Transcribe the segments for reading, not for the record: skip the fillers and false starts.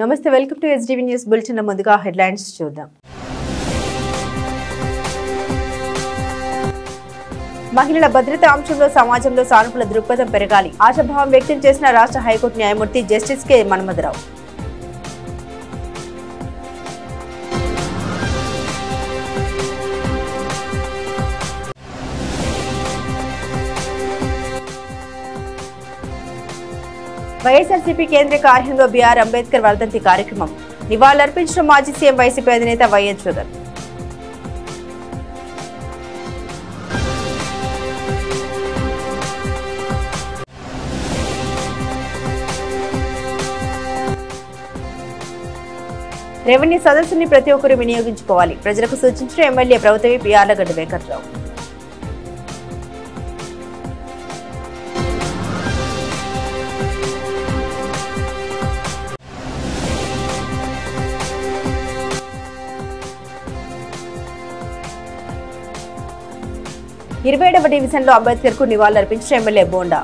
నమస్తే, welcome to SDV news bulletin. ముందుగా headlines చూద్దాం. మహిళల భద్రత అంశంలో సమాజంలో సానుకూల దృక్పథం పెరగాలి. ఆశాభావం వ్యక్తం చేసిన రాష్ట్ర హైకోర్టు న్యాయమూర్తి జస్టిస్ కె మన్మథరావు. వైఎస్ఆర్సీపీ కేంద్ర కార్యాలయంలో బీఆర్ అంబేద్కర్ వర్ధంతి కార్యక్రమం. నివాళులర్పించిన మాజీ సీఎం వైసీపీ అధినేత వైఎస్ జగన్. రెవెన్యూ సదస్సుని ప్రతి ఒక్కరూ వినియోగించుకోవాలి. ప్రజలకు సూచించిన ఎమ్మెల్యే ప్రభుత్వ విప్ యార్లగడ్డ వెంకట్రావు. ఇరవై 27వ డివిజన్లో అంబేద్కర్ కు నివాళులర్పించిన ఎమ్మెల్యే బోండా.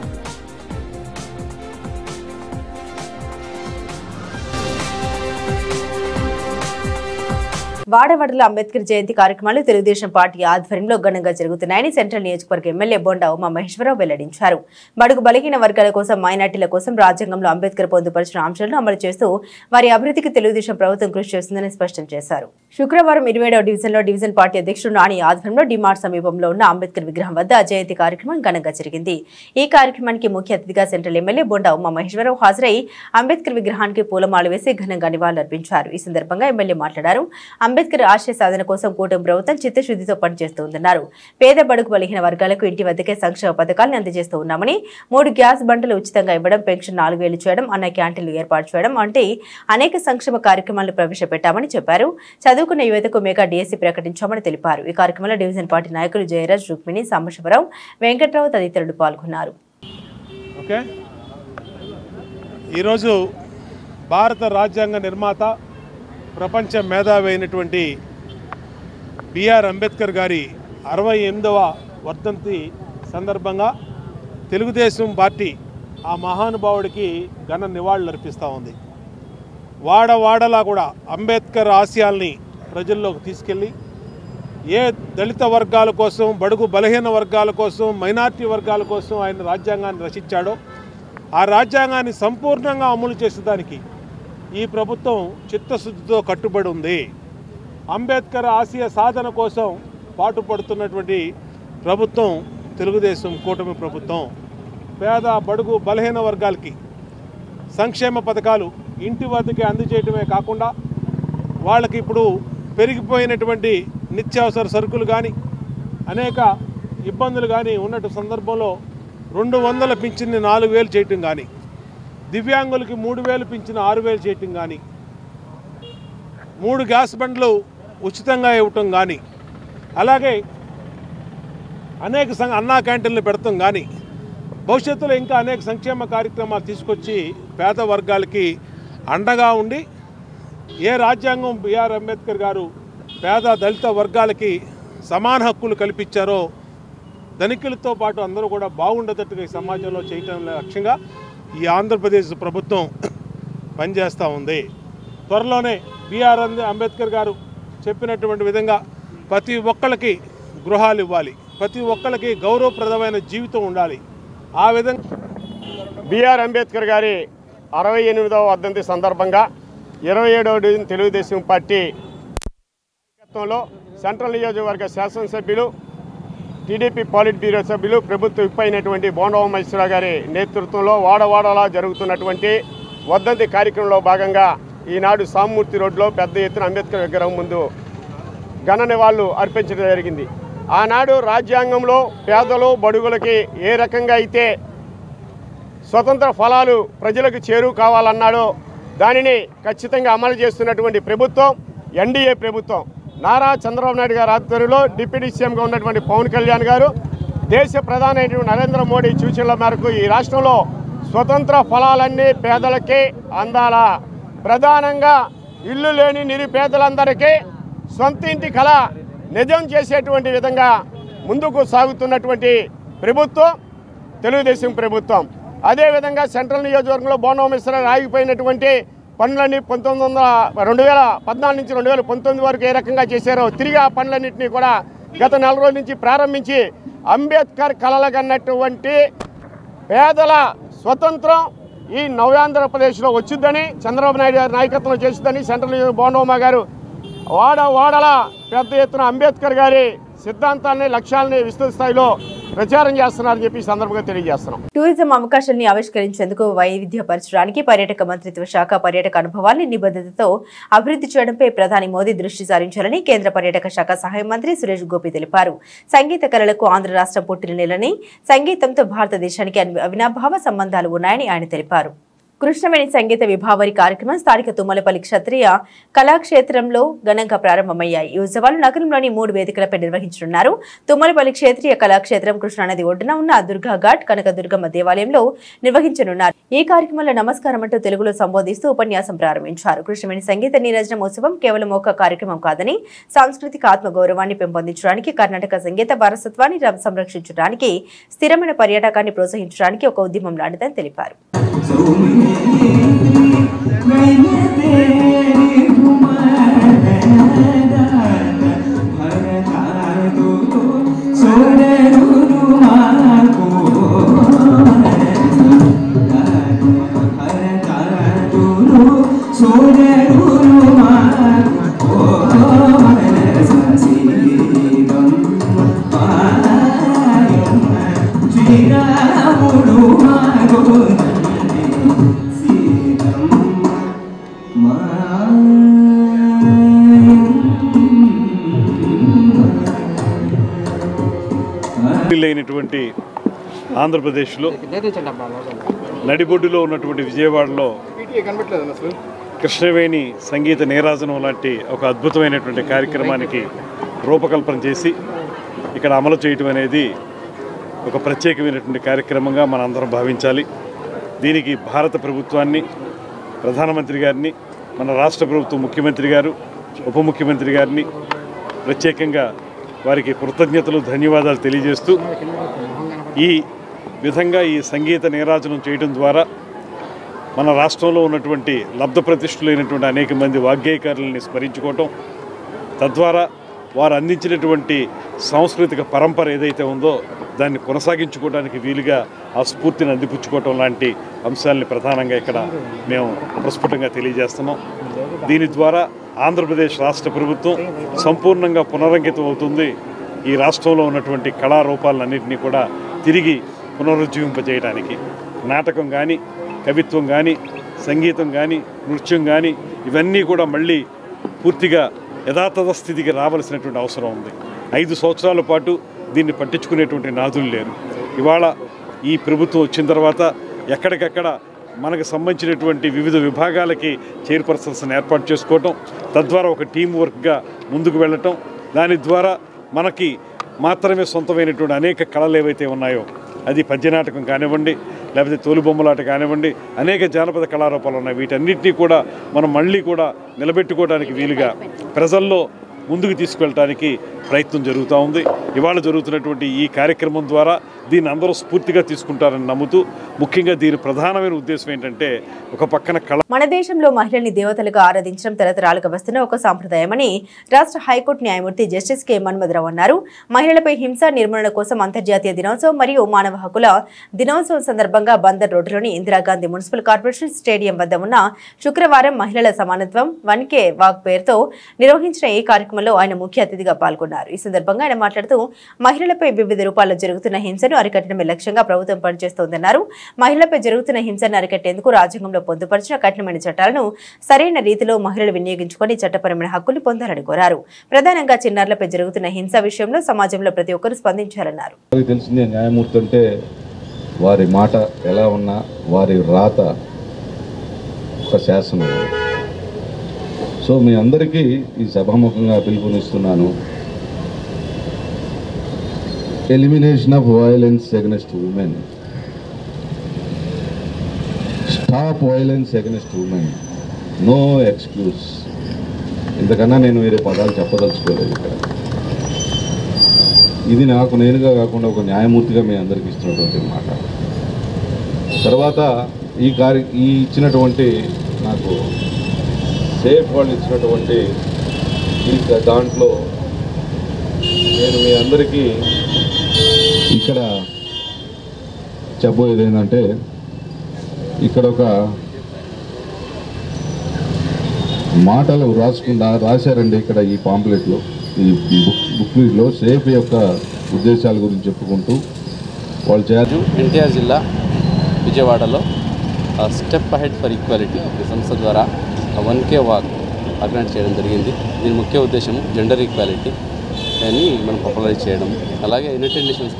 వాడవాడలో అంబేద్కర్ జయంతి కార్యక్రమాలు తెలుగుదేశం పార్టీ ఆధ్వర్యంలో ఘనంగా జరుగుతున్నాయని సెంట్రల్ నియోజకవర్గ ఎమ్మెల్యే బోండా ఉమామహేశ్వరరావు వెల్లడించారు. బడుగు బలహీన వర్గాల కోసం, మైనార్టీల కోసం రాజ్యాంగంలో అంబేద్కర్ పొందుపరిచిన అంశాలను అమలు చేస్తూ వారి అభివృద్ధికి తెలుగుదేశం ప్రభుత్వం కృషి చేస్తుందని స్పష్టం చేశారు. శుక్రవారం 27వ డివిజన్లో డివిజన్ పార్టీ అధ్యక్షుడు నాని ఆధ్వర్యంలో డిమార్ట్ సమీపంలో ఉన్న అంబేద్కర్ విగ్రహం వద్ద జయంతి కార్యక్రమం ఘనంగా జరిగింది. ఈ కార్యక్రమానికి ముఖ్య అతిథిగా సెంట్రల్ ఎమ్మెల్యే బోండా ఉమామహేశ్వరరావు హాజరై అంబేద్కర్ విగ్రహానికి పూలమాల వేసి ఘనంగా నివాళులర్పించారు. ఈ సందర్భంగా ఎమ్మెల్యే మాట్లాడారు. అంబేద్కర్ ఆశయ సాధన కోసం కూటమి ప్రభుత్వం చిత్తశుద్ధితో పనిచేస్తుందన్నారు. పేద బడుగు బలహీన వర్గాలకు ఇంటి వద్దకే సంక్షేమ పథకాలను అందజేస్తూ ఉన్నామని, 3 గ్యాస్ బండలు ఉచితంగా ఇవ్వడం, పెన్షన్ 4000 చేయడం, అన్న క్యాంటీన్లు ఏర్పాటు చేయడం అంటే అనేక సంక్షేమ కార్యక్రమాలను ప్రవేశపెట్టామని చెప్పారు. చదువుకున్న యువతకు మెగా డిఎస్సీ ప్రకటించామని తెలిపారు. ఈ కార్యక్రమంలో డివిజన్ పార్టీ నాయకులు జయరాజ్, రుక్మిణి, సాంబశివరావు, వెంకట్రావు తదితరులు పాల్గొన్నారు. ఈరోజు భారత రాజ్యాంగ నిర్మాత, ప్రపంచ మేధావి అయినటువంటి బిఆర్ అంబేద్కర్ గారి 68వ వర్ధంతి సందర్భంగా తెలుగుదేశం పార్టీ ఆ మహానుభావుడికి ఘన నివాళులు అర్పిస్తూ ఉంది. వాడవాడలా కూడా అంబేద్కర్ ఆశయాల్ని ప్రజల్లోకి తీసుకెళ్ళి ఏ దళిత వర్గాల కోసం, బడుగు బలహీన వర్గాల కోసం, మైనార్టీ వర్గాల కోసం ఆయన రాజ్యాంగాన్ని రచించాడో ఆ రాజ్యాంగాన్ని సంపూర్ణంగా అమలు చేసేదానికి ఈ ప్రభుత్వం చిత్తశుద్ధితో కట్టుబడి ఉంది. అంబేద్కర్ ఆశయ సాధన కోసం పాటుపడుతున్నటువంటి ప్రభుత్వం తెలుగుదేశం కూటమి ప్రభుత్వం. పేద బడుగు బలహీన వర్గాలకి సంక్షేమ పథకాలు ఇంటి వద్దకే అందజేయటమే కాకుండా వాళ్ళకి ఇప్పుడు పెరిగిపోయినటువంటి నిత్యావసర సరుకులు కానీ, అనేక ఇబ్బందులు కానీ ఉన్నట్టు సందర్భంలో 200 పింఛన్ని 4000 చేయటం కానీ, దివ్యాంగులకి 3000 పింఛను 6000 చేయటం కానీ, 3 గ్యాస్ బండ్లు ఉచితంగా ఇవ్వటం కానీ, అలాగే అనేక అన్నా క్యాంటీన్లు పెడతాం కానీ, భవిష్యత్తులో ఇంకా అనేక సంక్షేమ కార్యక్రమాలు తీసుకొచ్చి పేద వర్గాలకి అండగా ఉండి ఏ రాజ్యాంగం బిఆర్ అంబేద్కర్ గారు పేద దళిత వర్గాలకి సమాన హక్కులు కల్పించారో ధనికులతో పాటు అందరూ కూడా బాగుండేటట్టుగా ఈ సమాజంలో చేయటం లక్ష్యంగా ఈ ఆంధ్రప్రదేశ్ ప్రభుత్వం పనిచేస్తూ ఉంది. త్వరలోనే బిఆర్ అంబేద్కర్ గారు చెప్పినటువంటి విధంగా ప్రతి ఒక్కళ్ళకి గృహాలు ఇవ్వాలి, ప్రతి ఒక్కళ్ళకి గౌరవప్రదమైన జీవితం ఉండాలి. ఆ విధంగా బిఆర్ అంబేద్కర్ గారి 68వ వర్ధంతి సందర్భంగా 27వ డివిజన్ తెలుగుదేశం పార్టీ నాయకత్వంలో సెంట్రల్ నియోజకవర్గ శాసనసభ్యులు, టీడీపీ పాలిట్ బ్యూరో సభ్యులు, ప్రభుత్వ విప్ అయినటువంటి బోండా ఉమామహేశ్వరరావు గారి నేతృత్వంలో వాడవాడలా జరుగుతున్నటువంటి వర్ధంతి కార్యక్రమంలో భాగంగా ఈనాడు సామూర్తి రోడ్లో పెద్ద ఎత్తున అంబేద్కర్ విగ్రహం ముందు ఘన నివాళులు అర్పించడం జరిగింది. ఆనాడు రాజ్యాంగంలో పేదలు బడుగులకి ఏ రకంగా అయితే స్వతంత్ర ఫలాలు ప్రజలకు చేరువ కావాలన్నాడో దానిని ఖచ్చితంగా అమలు చేస్తున్నటువంటి ప్రభుత్వం ఎన్డీఏ ప్రభుత్వం. నారా చంద్రబాబు నాయుడు గారి ఆధ్వర్యంలో డిప్యూటీ సీఎంగా ఉన్నటువంటి పవన్ కళ్యాణ్ గారు, దేశ ప్రధాని అయినటువంటి నరేంద్ర మోడీ సూచనల మేరకు ఈ రాష్ట్రంలో స్వతంత్ర ఫలాలన్నీ పేదలకే అందాలా, ప్రధానంగా ఇల్లు లేని నిరుపేదలందరికీ సొంత ఇంటి కళ నిజం చేసేటువంటి విధంగా ముందుకు సాగుతున్నటువంటి ప్రభుత్వం తెలుగుదేశం ప్రభుత్వం. అదేవిధంగా సెంట్రల్ నియోజకవర్గంలో బోండా ఉమామహేశ్వరరావు ఆగిపోయినటువంటి పనులన్నీ 2014 నుంచి 2019 వరకు ఏ రకంగా చేశారో తిరిగి ఆ పనులన్నింటినీ కూడా గత 4 రోజుల నుంచి ప్రారంభించి అంబేద్కర్ కలలుగన్నటువంటి పేదల స్వతంత్రం ఈ నవ్యాంధ్రప్రదేశ్లో వచ్చిందని చంద్రబాబు నాయుడు గారి నాయకత్వంలో చేస్తుందని సెంట్రల్ బోండమ్మ గారు వాడల పెద్ద ఎత్తున అంబేద్కర్ గారి సిద్ధాంతాన్ని లక్ష్యాలని విస్తృత స్థాయిలో ప్రచారం చేస్తున్నారని చెప్పి ఈ సందర్భంగా తెలియజేస్తున్నాం. టూరిజం అవకాశాన్ని ఆవిష్కరించేందుకు వైవిధ్యపరచడానికి పర్యాటక మంత్రిత్వ శాఖ పర్యాటక అనుభవాన్ని నిబద్ధతతో అభివృద్ధి చేయడంపై ప్రధాని మోదీ దృష్టి సారించాలని కేంద్ర పర్యాటక శాఖ సహాయ మంత్రి సురేష్ గోపి తెలిపారు. సంగీత కళలకు ఆంధ్ర రాష్ట్రం పుట్టిన నెలని, సంగీతంతో భారతదేశానికి అవినాభావ సంబంధాలు ఉన్నాయని ఆయన తెలిపారు. కృష్ణవేణి సంగీత విభావరి కార్యక్రమం స్థానిక తుమ్మలపల్లి క్షత్రియ కళాక్షేత్రంలో ఘనంగా ప్రారంభమయ్యాయి. ఈ ఉత్సవాలు నగరంలోని 3 వేదికలపై నిర్వహించనున్నారు. తుమ్మలపల్లి క్షేత్రీయ కళాక్షేత్రం కృష్ణానది ఒడ్డున ఉన్న దుర్గా ఘాట్ కనకదుర్గమ్మ దేవాలయంలో నిర్వహించనున్నారు. ఈ కార్యక్రమంలో నమస్కారం అంటూ తెలుగులో సంబోధిస్తూ ఉపన్యాసం ప్రారంభించారు. కృష్ణవేణి సంగీత నీరాజనం ఉత్సవం కేవలం ఒక కార్యక్రమం కాదని సాంస్కృతిక ఆత్మగౌరవాన్ని పెంపొందించడానికి, కర్ణాటక సంగీత వారసత్వాన్ని సంరక్షించడానికి, స్థిరమైన పర్యాటకాన్ని ప్రోత్సహించడానికి ఒక ఉద్యమం లాంటిదని తెలిపారు. లేనటువంటి ఆంధ్రప్రదేశ్లో నడిబొడ్డులో ఉన్నటువంటి విజయవాడలో కృష్ణవేణి సంగీత నీరాజనం లాంటి ఒక అద్భుతమైనటువంటి కార్యక్రమానికి రూపకల్పన చేసి ఇక్కడ అమలు చేయటం అనేది ఒక ప్రత్యేకమైనటువంటి కార్యక్రమంగా మనందరం భావించాలి. దీనికి భారత ప్రభుత్వాన్ని, ప్రధానమంత్రి గారిని, మన రాష్ట్ర ప్రభుత్వం ముఖ్యమంత్రి గారు, ఉప ముఖ్యమంత్రి గారిని ప్రత్యేకంగా వారికి కృతజ్ఞతలు, ధన్యవాదాలు తెలియజేస్తూ ఈ విధంగా ఈ సంగీత నీరాజనం చేయడం ద్వారా మన రాష్ట్రంలో ఉన్నటువంటి లబ్ధప్రతిష్ఠులైనటువంటి అనేక మంది వాగ్గేయకారులని స్మరించుకోవటం, తద్వారా వారు అందించినటువంటి సాంస్కృతిక పరంపర ఏదైతే ఉందో దాన్ని కొనసాగించుకోవడానికి వీలుగా ఆ స్ఫూర్తిని అందిపుచ్చుకోవటం లాంటి అంశాలని ప్రధానంగా ఇక్కడ మేము ప్రస్ఫుటంగా తెలియజేస్తున్నాం. దీని ద్వారా ఆంధ్రప్రదేశ్ రాష్ట్ర ప్రభుత్వం సంపూర్ణంగా పునరంకితం అవుతుంది. ఈ రాష్ట్రంలో ఉన్నటువంటి కళారూపాలన్నింటినీ కూడా తిరిగి పునరుజ్జీవింపజేయడానికి నాటకం కానీ, కవిత్వం కానీ, సంగీతం కానీ, నృత్యం కానీ ఇవన్నీ కూడా మళ్ళీ పూర్తిగా యథాతథ స్థితికి రావాల్సినటువంటి అవసరం ఉంది. 5 సంవత్సరాల పాటు దీన్ని పట్టించుకునేటువంటి నాదులు లేరు. ఇవాళ ఈ ప్రభుత్వం వచ్చిన తర్వాత ఎక్కడికక్కడ మనకు సంబంధించినటువంటి వివిధ విభాగాలకి చైర్పర్సన్స్ని ఏర్పాటు చేసుకోవటం, తద్వారా ఒక టీం వర్క్గా ముందుకు వెళ్ళటం, దాని ద్వారా మనకి మాత్రమే సొంతమైనటువంటి అనేక కళలు ఏవైతే ఉన్నాయో, అది పద్యనాటకం కానివ్వండి, లేకపోతే తోలుబొమ్మలాట కానివ్వండి, అనేక జానపద కళారూపాలు ఉన్నాయి. వీటన్నిటినీ కూడా మనం మళ్ళీ కూడా నిలబెట్టుకోవడానికి వీలుగా ప్రజల్లో ముందుకు తీసుకెళ్ళడానికి ప్రయత్నం జరుగుతూ ఉంది. ఇవాళ జరుగుతున్నటువంటి ఈ కార్యక్రమం ద్వారా దీన్ని అందరూ స్ఫూర్తిగా తీసుకుంటారని నమ్ముతూ, ముఖ్యంగా దీని ప్రధానమైన ఉద్దేశం ఏంటంటే ఒక పక్కన మన దేశంలో మహిళల్ని దేవతలుగా ఆరాధించడం తరతరాలుగా వస్తున్న ఒక సాంప్రదాయమని రాష్ట్ర హైకోర్టు న్యాయమూర్తి జస్టిస్ కె మన్మథరావు అన్నారు. మహిళలపై హింస నిర్మూలన కోసం అంతర్జాతీయ దినోత్సవం మరియు మానవ హక్కుల దినోత్సవం సందర్భంగా బందర్ రోడ్డులోని ఇందిరాగాంధీ మున్సిపల్ కార్పొరేషన్ స్టేడియం వద్ద ఉన్న శుక్రవారం మహిళల సమానత్వం 1K వాక్ పేరుతో నిర్వహించిన ఈ కార్యక్రమంలో ఆయన ముఖ్య అతిథిగా పాల్గొన్నారు. ఈ సందర్భంగా ఆయన మాట్లాడుతూ మహిళలపై వివిధ రూపాల్లో జరుగుతున్న హింసను అరికట్టడమే లక్ష్యంగా ప్రభుత్వం పనిచేస్తోందన్నారు. మహిళలపై జరుగుతున్న హింసను అరికట్టేందుకు రాజ్యాంగంలో పొందుపరిచిన కఠినమైన చట్టాలను సరైన రీతిలో మహిళలు వినియోగించుకొని చట్టపరమైన హక్కులు పొందాలని కోరారు. ప్రధానంగా చిన్నారులపై జరుగుతున్న హింస విషయంలో సమాజంలో ప్రతి ఒక్కరూ స్పందించాలన్నారు. తెలిసిందే న్యాయమూర్తి అంటే వారి మాట ఎలా ఉన్నా వారి రాత ఒక శాసనం. సో మీ అందరికీ ఈ సభాముఖంగా పిలుపునిస్తున్నాను. Elimination of violence against women, stop violence against women, no excuse. ఇంతకన్నా నేను వేరే పదాలు చెప్పదలుచుకోలేదు ఇక్కడ. ఇది నాకు నేనుగా కాకుండా ఒక న్యాయమూర్తిగా మీ అందరికీ ఇస్తున్నటువంటి మాట. తర్వాత ఈ ఇచ్చినటువంటి నాకు సేఫ్ వాళ్ళు ఇచ్చినటువంటి ఈ దాంట్లో నేను మీ అందరికీ ఇక్కడ చెప్పబోయేది ఏంటంటే, ఇక్కడ ఒక మాటలు రాశారండి ఇక్కడ ఈ పాంప్లెట్లో, ఈ బుక్లో సేఫ్ యొక్క ఉద్దేశాల గురించి చెప్పుకుంటూ వాళ్ళు చేయాలి. ఎన్టీఆర్ జిల్లా విజయవాడలో స్టెప్ అహెడ్ ఫర్ ఈక్వాలిటీ ఈ సంస్థ ద్వారా 1K వాక్ ఆర్గనైజ్ చేయడం జరిగింది. దీని ముఖ్య ఉద్దేశం జెండర్ ఈక్వాలిటీ అని మనం పాపులరైజ్ చేయడం. అలాగే యునైటెడ్ నేషన్స్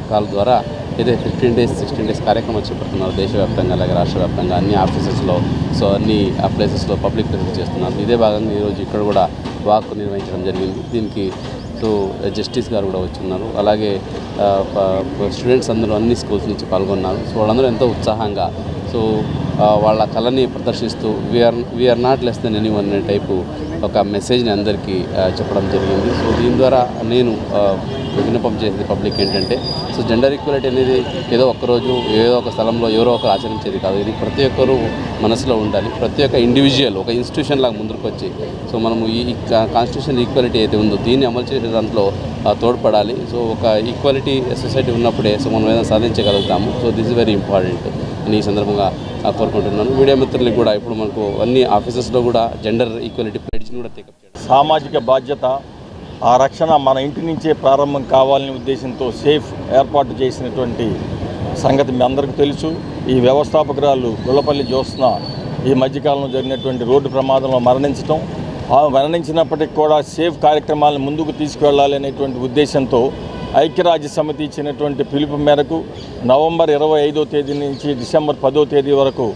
కాల్ ద్వారా ఏదైతే 15 days 16 days కార్యక్రమాలు చేపడుతున్నారు దేశవ్యాప్తంగా అలాగే రాష్ట్ర వ్యాప్తంగా అన్ని ఆఫీసెస్లో, సో అన్ని ప్లేసెస్లో పబ్లిక్ ప్లేసెస్ చేస్తున్నారు. ఇదే భాగంగా ఈరోజు ఇక్కడ కూడా వాక్ నిర్వహించడం జరిగింది. దీనికి సో జస్టిస్ గారు కూడా వచ్చున్నారు. అలాగే స్టూడెంట్స్ అందరూ అన్ని స్కూల్స్ నుంచి పాల్గొన్నారు. సో వాళ్ళందరూ ఎంతో ఉత్సాహంగా సో వాళ్ళ కళని ప్రదర్శిస్తూ we are not less then anyone అనే టైపు ఒక మెసేజ్ని అందరికీ చెప్పడం జరిగింది. సో దీని ద్వారా నేను విన్నపం చేసేది పబ్లిక్ ఏంటంటే, సో జెండర్ ఈక్వాలిటీ అనేది ఏదో ఒక్కరోజు ఏదో ఒక స్థలంలో ఎవరో ఒకరు ఆచరించేది కాదు. ఇది ప్రతి ఒక్కరూ మనసులో ఉండాలి. ప్రతి ఒక్క ఇండివిజువల్ ఒక ఇన్స్టిట్యూషన్ లాగా ముందుకు వచ్చి సో మనము ఈ కాన్స్టిట్యూషన్ ఈక్వాలిటీ అయితే ఉందో దీన్ని అమలు చేసే దాంట్లో తోడ్పడాలి. సో ఒక ఈక్వాలిటీ సొసైటీ ఉన్నప్పుడే సో మనం ఏదైనా సాధించగలుగుతాము. So this is very important అని ఈ సందర్భంగా కోరుకుంటున్నాను. మీడియా మిత్రులకు కూడా ఇప్పుడు మనకు అన్ని ఆఫీసెస్లో కూడా జెండర్ ఈక్వాలిటీ ప్లేడ్స్ని కూడా టేకప్ చేయడం. సామాజిక బాధ్యత, ఆ రక్షణ మన ఇంటి నుంచే ప్రారంభం కావాలనే ఉద్దేశంతో సేఫ్ ఏర్పాటు చేసినటువంటి సంగతి మీ అందరికీ తెలుసు. ఈ వ్యవస్థాపకురాలు గుల్లపల్లి జ్యోత్స్న ఈ మధ్యకాలంలో జరిగినటువంటి రోడ్డు ప్రమాదంలో మరణించడం, మరణించినప్పటికీ కూడా సేఫ్ కార్యక్రమాలను ముందుకు తీసుకువెళ్ళాలి అనేటువంటి ఉద్దేశంతో ఐక్యరాజ్య సమితి ఇచ్చినటువంటి పిలుపు మేరకు నవంబర్ 25వ తేదీ నుంచి డిసెంబర్ 10వ తేదీ వరకు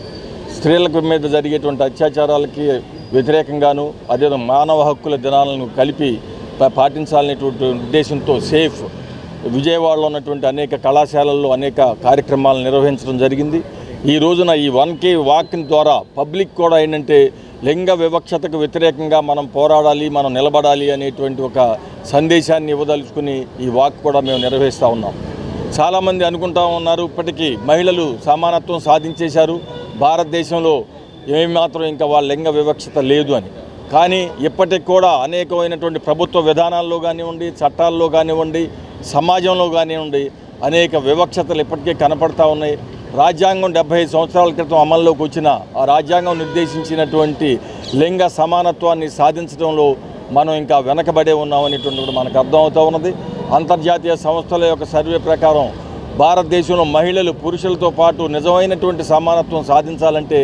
స్త్రీల మీద జరిగేటువంటి అత్యాచారాలకి వ్యతిరేకంగాను అదేవిధంగా మానవ హక్కుల దినాలను కలిపి పాటించాలనేటువంటి ఉద్దేశంతో సేఫ్ విజయవాడలో ఉన్నటువంటి అనేక కళాశాలల్లో అనేక కార్యక్రమాలను నిర్వహించడం జరిగింది. ఈ రోజున ఈ 1K వాక్ ద్వారా పబ్లిక్ కూడా ఏంటంటే లింగ వివక్షతకు వ్యతిరేకంగా మనం పోరాడాలి, మనం నిలబడాలి అనేటువంటి ఒక సందేశాన్ని ఇవ్వదలుచుకుని ఈ వాక్ కూడా మేము నిర్వహిస్తూ ఉన్నాం. చాలామంది అనుకుంటా ఉన్నారు ఇప్పటికీ మహిళలు సమానత్వం సాధించేశారు, భారతదేశంలో ఏమాత్రం ఇంకా వాళ్ళ లింగ వివక్షత లేదు అని. కానీ ఇప్పటికి కూడా అనేకమైనటువంటి ప్రభుత్వ విధానాల్లో కానివ్వండి, చట్టాల్లో కానివ్వండి, సమాజంలో కానివ్వండి అనేక వివక్షతలు ఇప్పటికే కనపడతా ఉన్నాయి. రాజ్యాంగం 75 సంవత్సరాల క్రితం అమల్లోకి వచ్చిన ఆ రాజ్యాంగం నిర్దేశించినటువంటి లింగ సమానత్వాన్ని సాధించడంలో మనం ఇంకా వెనకబడే ఉన్నామనేటువంటి కూడా మనకు అర్థమవుతూ ఉన్నది. అంతర్జాతీయ సంస్థల యొక్క సర్వే ప్రకారం భారతదేశంలో మహిళలు పురుషులతో పాటు నిజమైనటువంటి సమానత్వం సాధించాలంటే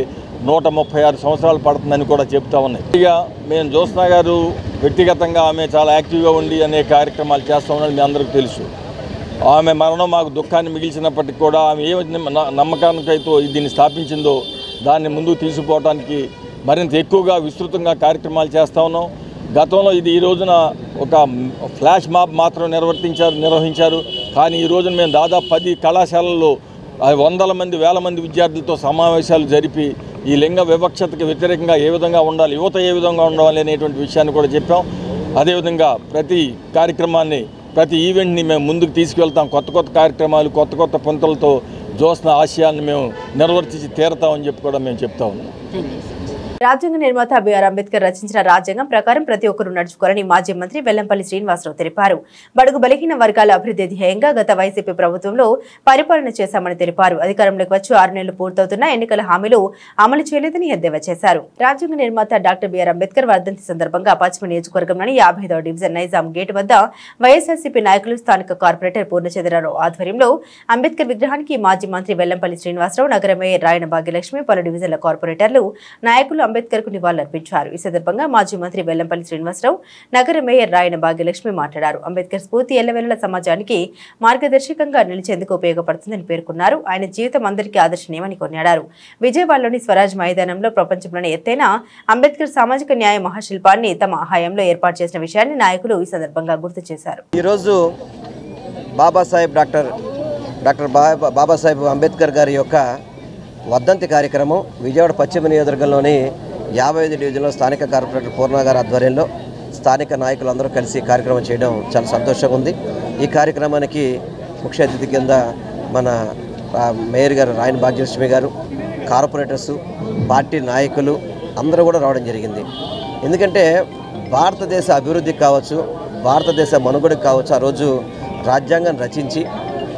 136 సంవత్సరాలు పడుతుందని కూడా చెప్తా ఉన్నాయి. ఇక మేము జ్యోత్స్న గారు వ్యక్తిగతంగా ఆమె చాలా యాక్టివ్గా ఉండి అనేక కార్యక్రమాలు చేస్తూ ఉన్నది మీ అందరికీ తెలుసు. ఆమె మరణం మాకు దుఃఖాన్ని మిగిల్చినప్పటికీ కూడా ఆమె ఏ నమ్మకానికైతే దీన్ని స్థాపించిందో దాన్ని ముందుకు తీసుకుపోవడానికి మరింత ఎక్కువగా విస్తృతంగా కార్యక్రమాలు చేస్తూ ఉన్నాం. గతంలో ఇది ఈ రోజున ఒక ఫ్లాష్ మాబ్ మాత్రం నిర్వహించారు. కానీ ఈ రోజున మేము దాదాపు 10 కళాశాలల్లో 100 మంది 1000 మంది విద్యార్థులతో సమావేశాలు జరిపి ఈ లింగ వివక్షతకు వ్యతిరేకంగా ఏ విధంగా ఉండాలి, యువత ఏ విధంగా ఉండాలి అనేటువంటి విషయాన్ని కూడా చెప్పాం. అదేవిధంగా ప్రతి కార్యక్రమాన్ని ప్రతి ఈవెంట్ని మేము ముందుకు తీసుకువెళ్తాం. కొత్త కార్యక్రమాలు కొత్త పుంతలతో జ్యోత్స్న ఆశయాన్ని మేము నిర్వర్తించి తీరతామని చెప్పి కూడా మేము చెప్తా ఉన్నాం. రాజ్యాంగ నిర్మాత బిఆర్ అంబేద్కర్ రచించిన రాజ్యాంగం ప్రకారం ప్రతి ఒక్కరూ నడుచుకోవాలని మాజీ మంత్రి వెల్లంపల్లి శ్రీనివాసరావు తెలిపారు. బడుగు బలహీన వర్గాల అభివృద్ధి ధ్యేయంగా గత వైసీపీ ప్రభుత్వంలో పరిపాలన చేశామని తెలిపారు. అధికారంలోకి వచ్చి 6 నెలలు పూర్తవుతున్న ఎన్నికల హామీలు అమలు చేయలేదని ఎద్దేవా చేశారు. రాజ్యాంగ నిర్మాత డాక్టర్ బిఆర్ అంబేద్కర్ వర్ధంతి సందర్భంగా పశ్చిమ నియోజకవర్గంలోని 55వ డివిజన్ నైజాం గేట్ వద్ద వైఎస్ఆర్సీపీ నాయకులు స్థానిక కార్పొరేటర్ పూర్ణచంద్రరావు ఆధ్వర్యంలో అంబేద్కర్ విగ్రహానికి మాజీ మంత్రి వెల్లంపల్లి శ్రీనివాసరావు, నగర మేయర్ రాయన భాగ్యలక్ష్మి, పలు డివిజన్ల కార్పొరేటర్లు నాయకులు అంబేద్కర్ కు నివాళులర్పించారు. ఈ సందర్భంగా మాజీ మంత్రి వెల్లంపల్లి శ్రీనివాసరావు, నగర మేయర్ రాయన భాగ్యలక్ష్మి మాట్లాడారు. అంబేద్కర్ స్ఫూర్తి ఎల్లవెల్లల సమాజానికి మార్గదర్శకంగా నిలిచేందుకు ఉపయోగపడుతుందని పేర్కొన్నారు. ఆయన జీవితం అందరికీ ఆదర్శనీయమని కొనియాడారు. విజయవాడలోని స్వరాజ్ మైదానంలో ప్రపంచంలోని ఎత్తైన అంబేద్కర్ సామాజిక న్యాయ మహాశిల్పాన్ని తమ హయాంలో ఏర్పాటు చేసిన విషయాన్ని నాయకులు ఈ సందర్భంగా గుర్తు చేశారు. ఈరోజు డాక్టర్ బాబాసాహెబ్ అంబేద్కర్ గారి యొక్క వర్ధంతి కార్యక్రమం విజయవాడ పశ్చిమ నియోజకవర్గంలోని 55 డివిజన్లో స్థానిక కార్పొరేటర్ పూర్ణ గారి ఆధ్వర్యంలో స్థానిక నాయకులందరూ కలిసి కార్యక్రమం చేయడం చాలా సంతోషంగా ఉంది. ఈ కార్యక్రమానికి ముఖ్య అతిథి కింద మన మేయర్ గారు రాయన్ భాగ్యలక్ష్మి గారు, కార్పొరేటర్సు, పార్టీ నాయకులు అందరూ కూడా రావడం జరిగింది. ఎందుకంటే భారతదేశ అభివృద్ధికి కావచ్చు, భారతదేశ మనుగడకు కావచ్చు ఆ రోజు రాజ్యాంగాన్ని రచించి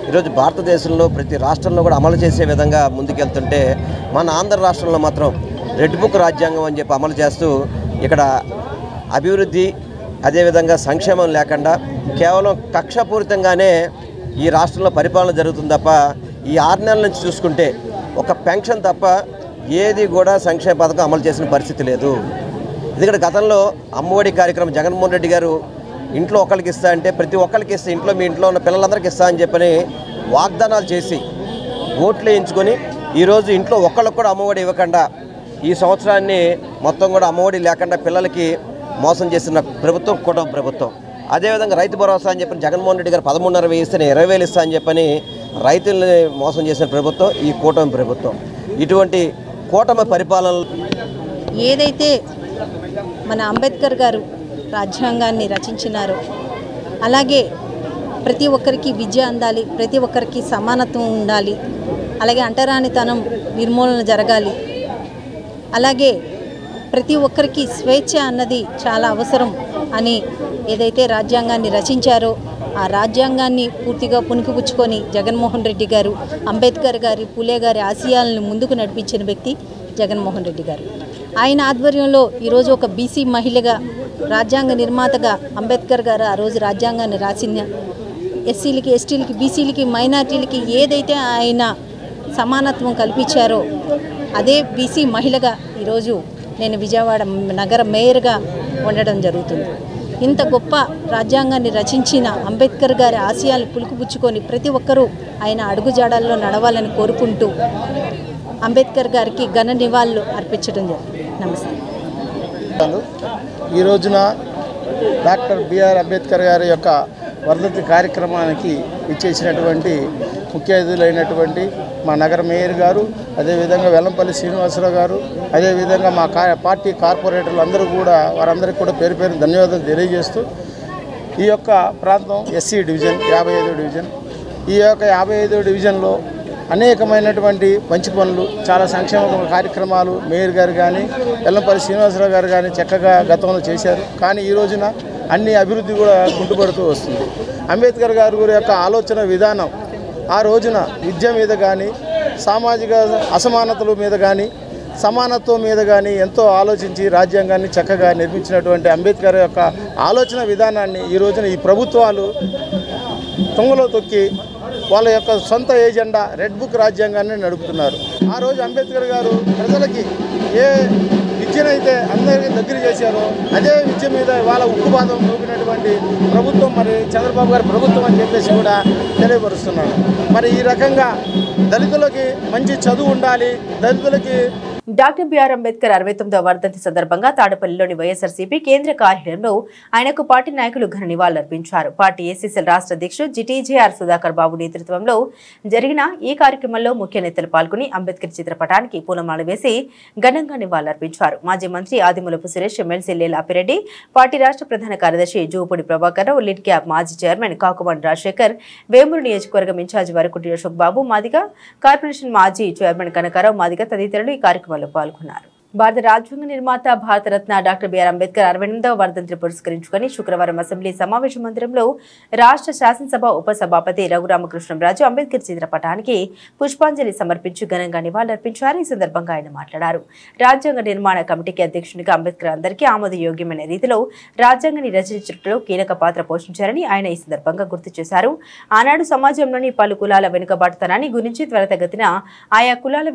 ఈరోజు భారతదేశంలో ప్రతి రాష్ట్రంలో కూడా అమలు చేసే విధంగా ముందుకెళ్తుంటే మన ఆంధ్ర రాష్ట్రంలో మాత్రం రెడ్ బుక్ రాజ్యాంగం అని చెప్పి అమలు చేస్తూ ఇక్కడ అభివృద్ధి అదేవిధంగా సంక్షేమం లేకుండా కేవలం కక్షపూరితంగానే ఈ రాష్ట్రంలో పరిపాలన జరుగుతుంది తప్ప ఈ 6 నెలల నుంచి చూసుకుంటే ఒక పెన్షన్ తప్ప ఏది కూడా సంక్షేమ పథకం అమలు చేసిన పరిస్థితి లేదు. ఎందుకంటే గతంలో అమ్మఒడి కార్యక్రమం జగన్మోహన్ రెడ్డి గారు ఇంట్లో ఒకరికి ఇస్తా అంటే ప్రతి ఒక్కరికి ఇస్తే ఇంట్లో మీ ఇంట్లో ఉన్న పిల్లలందరికీ ఇస్తా అని చెప్పని వాగ్దానాలు చేసి ఓట్లు వేయించుకొని ఈరోజు ఇంట్లో ఒక్కళ్ళకు కూడా అమ్మఒడి ఇవ్వకుండా ఈ సంవత్సరాన్ని మొత్తం కూడా అమ్మఒడి లేకుండా పిల్లలకి మోసం చేసిన ప్రభుత్వం కూటమి ప్రభుత్వం. అదేవిధంగా రైతు భరోసా అని చెప్పని జగన్మోహన్ రెడ్డి గారు 13,500 ఇస్తే 20,000 ఇస్తా అని చెప్పని రైతుల్ని మోసం చేసిన ప్రభుత్వం ఈ కూటమి ప్రభుత్వం. ఇటువంటి కూటమి పరిపాలన ఏదైతే మన అంబేద్కర్ గారు రాజ్యాంగాన్ని రచించినారో అలాగే ప్రతి ఒక్కరికి విద్య అందాలి, ప్రతి ఒక్కరికి సమానత్వం ఉండాలి, అలాగే అంటరానితనం నిర్మూలన జరగాలి, అలాగే ప్రతి ఒక్కరికి స్వేచ్ఛ అన్నది చాలా అవసరం అని ఏదైతే రాజ్యాంగాన్ని రచించారో ఆ రాజ్యాంగాన్ని పూర్తిగా పుణికిపుచ్చుకొని జగన్మోహన్ రెడ్డి గారు అంబేద్కర్ గారి పూలే గారి ఆశయాలను ముందుకు నడిపించిన వ్యక్తి జగన్మోహన్ రెడ్డి గారు. ఆయన ఆధ్వర్యంలో ఈరోజు ఒక బీసీ మహిళగా రాజ్యాంగ నిర్మాతగా అంబేద్కర్ గారు ఆ రోజు రాజ్యాంగాన్ని రాసిన ఎస్సీలకి, ఎస్టీలకి, బీసీలకి, మైనార్టీలకి ఏదైతే ఆయన సమానత్వం కల్పించారో అదే బీసీ మహిళగా ఈరోజు నేను విజయవాడ నగర మేయర్గా ఉండడం జరుగుతుంది. ఇంత గొప్ప రాజ్యాంగాన్ని రచించిన అంబేద్కర్ గారి ఆశయాలు పులుకుపుచ్చుకొని ప్రతి ఒక్కరూ ఆయన అడుగుజాడల్లో నడవాలని కోరుకుంటూ అంబేద్కర్ గారికి ఘన నివాళులు అర్పించడం జరిగింది. నమస్తే. ఈ రోజున డాక్టర్ బిఆర్ అంబేద్కర్ గారి యొక్క వర్ధంతి కార్యక్రమానికి ఇచ్చేసినటువంటి ముఖ్య అతిథులైనటువంటి మా నగర మేయర్ గారు, అదేవిధంగా వెల్లంపల్లి శ్రీనివాసరావు గారు, అదేవిధంగా మా పార్టీ కార్పొరేటర్లు అందరూ కూడా వారందరికీ కూడా పేరు పేరు ధన్యవాదాలు తెలియజేస్తూ ఈ యొక్క ప్రాంతం ఎస్సీ డివిజన్ 55వ డివిజన్. ఈ యొక్క 55వ డివిజన్లో అనేకమైనటువంటి మంచి పనులు, చాలా సంక్షేమ కార్యక్రమాలు మేయర్ గారు కానీ వెల్లంపల్లి శ్రీనివాసరావు గారు కానీ చక్కగా గతంలో చేశారు. కానీ ఈ రోజున అన్ని అభివృద్ధి కూడా కుంటుపడుతూ వస్తుంది. అంబేద్కర్ గారి యొక్క ఆలోచన విధానం ఆ రోజున విద్య మీద కానీ, సామాజిక అసమానతల మీద కానీ, సమానత్వం మీద కానీ ఎంతో ఆలోచించి రాజ్యాంగాన్ని చక్కగా నిర్మించినటువంటి అంబేద్కర్ యొక్క ఆలోచన విధానాన్ని ఈ రోజున ఈ ప్రభుత్వాలు తుంగలో తొక్కి వాళ్ళ యొక్క సొంత ఏజెండా రెడ్ బుక్ రాజ్యాంగాన్ని నడుపుతున్నారు. ఆ రోజు అంబేద్కర్ గారు ప్రజలకి ఏ విద్యనైతే అందరికీ దగ్గర చేశారో అదే విద్య మీద వాళ్ళ ఉక్కుపాదం చూపినటువంటి ప్రభుత్వం మరి చంద్రబాబు గారి ప్రభుత్వం అని చెప్పేసి కూడా తెలియపరుస్తున్నాను. మరి ఈ రకంగా దళితులకి మంచి చదువు ఉండాలి, దళితులకి డాక్టర్ బిఆర్ అంబేద్కర్ 69వ వర్ధంతి సందర్భంగా తాడపల్లిలోని వైఎస్ఆర్సీపీ కేంద్ర కార్యాలయంలో ఆయనకు పార్టీ నాయకులు ఘన నివాళులర్పించారు. పార్టీ ఏసీసీఎల్ రాష్ట్ర అధ్యక్షుడు జిటీజేఆర్ సుధాకర్ బాబు నేతృత్వంలో జరిగిన ఈ కార్యక్రమంలో ముఖ్య నేతలు పాల్గొని అంబేద్కర్ చిత్రపటానికి పూలమాల వేసి ఘనంగా నివాళులర్పించారు. మాజీ మంత్రి ఆదిమూలపు సురేష్, ఎమ్మెల్సీ లేలాపిరెడ్డి, పార్టీ రాష్ట్ర ప్రధాన కార్యదర్శి జూపూడి ప్రభాకర్ రావు, లిడ్ క్యాబ్ మాజీ చైర్మన్ కాకుమండి రాజశేఖర్, వేమూరు నియోజకవర్గం ఇన్ఛార్జి వరకుటి అశోక్ బాబు మాదిగ, కార్పొరేషన్ మాజీ చైర్మన్ కనకారావు మాదిగ తదితరులు ఈ కార్యక్రమంలో పాల్గొన్నారు. భారత రాజ్యాంగ నిర్మాత భారతరత్న డాక్టర్ బిఆర్ అంబేద్కర్ 68వ వర్ధంతిని పురస్కరించుకుని శుక్రవారం అసెంబ్లీ సమావేశ మందిరంలో రాష్ట్ర శాసనసభ ఉపసభాపతి రఘురామకృష్ణంరాజు అంబేద్కర్ చిత్రపటానికి పుష్పాంజలి సమర్పించి ఘనంగా నివాళులర్పించారు. ఈ సందర్భంగా ఆయన మాట్లాడారు. రాజ్యాంగ నిర్మాణ కమిటీకి అధ్యక్షునిగా అంబేద్కర్ అందరికీ ఆమోదయోగ్యమైన రీతిలో రాజ్యాంగాన్ని రచించడంలో కీలక పాత్ర పోషించారని ఆయన ఈ సందర్భంగా గుర్తు చేశారు. ఆనాడు సమాజంలోని పలు కులాల వెనుకబాటుతనాన్ని గురించి త్వరితగతిన ఆయా కులాల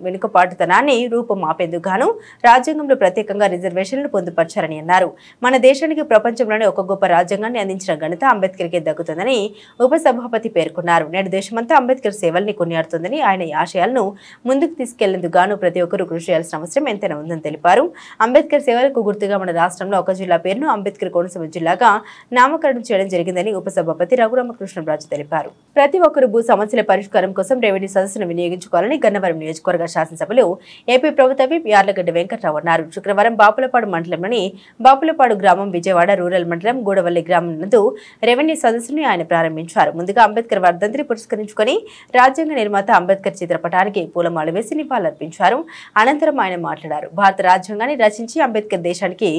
వెనుకబాటుతనాన్ని రూపుమాపేందుకు రాజ్యాంగంలో ప్రత్యేకంగా రిజర్వేషన్లు పొందుపర్చారని అన్నారు. మన దేశానికి ప్రపంచంలోనే ఒక గొప్ప రాజ్యాంగాన్ని అందించిన ఘనత అంబేద్కర్కే దక్కుతుందని ఉపసభాపతి పేర్కొన్నారు. నేడు దేశమంతా అంబేద్కర్ సేవల్ని కొనియాడుతుందని, ఆయన ఆశయాలను ముందుకు తీసుకెళ్లేందుకు గాను ప్రతి ఒక్కరూ కృషి చేయాల్సిన అవసరం ఎంతైనా ఉందని తెలిపారు. అంబేద్కర్ సేవలకు గుర్తుగా మన రాష్ట్రంలో ఒక జిల్లా పేరును అంబేద్కర్ కోనసీమ జిల్లాగా నామకరణం చేయడం జరిగిందని ఉపసభాపతి రఘురామకృష్ణంరాజు తెలిపారు. ప్రతి ఒక్కరూ భూ సమస్యల పరిష్కారం కోసం రెవెన్యూ సదస్సును వినియోగించుకోవాలని గన్నవరం నియోజకవర్గ శాసనసభలో ఏపీ ప్రభుత్వ విప్ యార్లగడ్డ వెంకట్రావు అన్నారు. శుక్రవారం బాపులపాడు మండలంలోని బాపులపాడు గ్రామం, విజయవాడ రూరల్ మండలం గూడవల్లి గ్రామం నందు రెవెన్యూ సదస్సును ఆయన ప్రారంభించారు. ముందుగా అంబేద్కర్ వర్ధంతిని పురస్కరించుకొని రాజ్యాంగ నిర్మాత అంబేద్కర్ చిత్రపటానికి పూలమాల వేసి నివాళులర్పించారు. అనంతరం ఆయన మాట్లాడారు. భారత రాజ్యాంగాన్ని రచించి అంబేద్కర్ దేశానికి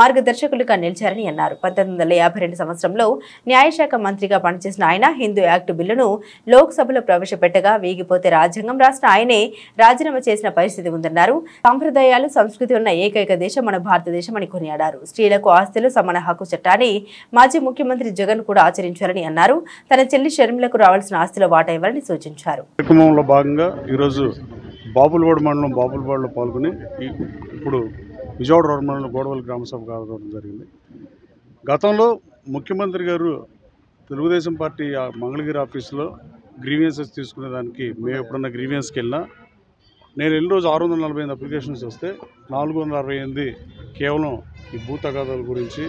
మార్గదర్శకులుగా నిలిచారని అన్నారు. 1952 సంవత్సరంలో న్యాయశాఖ మంత్రిగా పనిచేసిన ఆయన హిందూ యాక్ట్ బిల్లును లోక్సభలో ప్రవేశపెట్టగా వీగిపోతే రాజ్యాంగం రాసిన ఆయనే రాజీనామా చేసిన పరిస్థితి ఉందన్నారు. సాంప్రదాయాలు, సంస్కృతి ఉన్న ఏకైక దేశం మన భారతదేశం అని కొనియాడారు. స్త్రీలకు ఆస్తులు సమాన హక్కు చట్టాన్ని మాజీ ముఖ్యమంత్రి జగన్ కూడా ఆచరించారని అన్నారు. తన చెల్లి షర్మిలకు రావాల్సిన ఆస్తిలో వాటా ఇవ్వాలని సూచించారు. కార్యక్రమంలో భాగంగా ఈరోజు బాపులపాడు మండలం బాపులపాడులో పాల్గొని ఇప్పుడు విజయవాడ రూరల్ మండలం గోడవల్లి గ్రామ సభ కావడం జరిగింది. గతంలో ముఖ్యమంత్రి గారు తెలుగుదేశం పార్టీ మంగళగిరి ఆఫీసులో గ్రీవియన్సెస్ తీసుకునేదానికి మేము ఎప్పుడన్నా గ్రీవియన్స్కి వెళ్ళినా నేను వెళ్ళిన రోజు 648 అప్లికేషన్స్ వస్తే 468 కేవలం ఈ భూ తగాదాల గురించి